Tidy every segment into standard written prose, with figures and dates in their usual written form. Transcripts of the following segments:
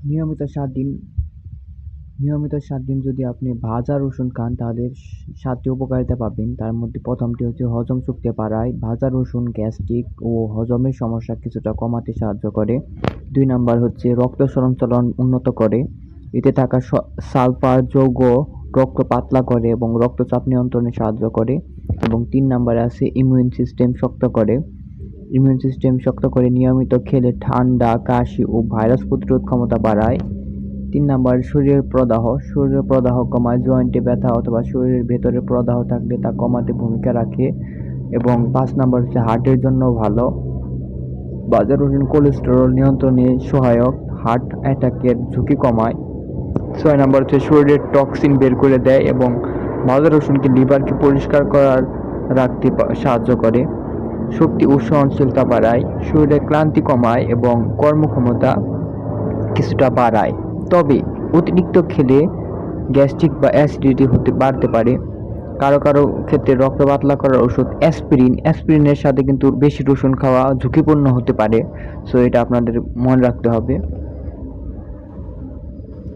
নিয়মিত 7 দিন নিয়মিত 7 দিন যদি আপনি ভাজা রসুন খান তাহলে 7টি উপকারিতা পাবেন। তার মধ্যে প্রথমটি হচ্ছে হজম শক্তি বাড়ায়। ভাজা রসুন গ্যাস্ট্রিক ও হজমের সমস্যা কিছুটা কমাতে সাহায্য করে। 2 নাম্বার হচ্ছে রক্ত সঞ্চালন উন্নত করে। এতে থাকা সালফার যৌগ রক্ত পাতলা করে এবং রক্তচাপ নিয়ন্ত্রণে সাহায্য করে। এবং 3 নাম্বারে আছে ইমিউন সিস্টেম শক্ত করে নিয়মিত খেলে ঠান্ডা, কাশি ও ভাইরাস প্রতিরোধ ক্ষমতা বাড়ায়। 3 নাম্বার শরীরের প্রদাহ কমায়। জয়েন্টে ব্যথা অথবা শরীরের ভেতরে প্রদাহ থাকলে তা কমাতে ভূমিকা রাখে। এবং 5 নাম্বার হচ্ছে হার্টের জন্য ভালো। ভাজা রসুন কোলেস্টেরল নিয়ন্ত্রণে সহায়ক, হার্ট অ্যাটাকের ঝুঁকি কমায়। 6 নাম্বার হচ্ছে শরীরের টক্সিন বের করে দেয় এবং ভাজা রসুনকে লিভারকে পরিষ্কার রাখতে সাহায্য করে। শক্তি ও সহনশীলতা বাড়ায়, শরীরের ক্লান্তি কমায় এবং কর্মক্ষমতা কিছুটা বাড়ায়। তবে অতিরিক্ত খেলে গ্যাস্ট্রিক বা অ্যাসিডিটি বাড়তে পারে। কারো কারো ক্ষেত্রে রক্ত পাতলা করার ওষুধ অ্যাসপিরিনের সাথে কিন্তু বেশি রসুন খাওয়া ঝুঁকিপূর্ণ হতে পারে। সো এটা আপনাদের মনে রাখতে হবে।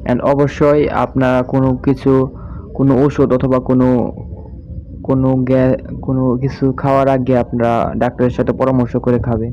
অ্যান্ড অবশ্যই আপনারা কোনো ওষুধ অথবা কোনো কিছু খাওয়ার আগে আপনারা ডাক্তারের সাথে পরামর্শ করে খাবেন।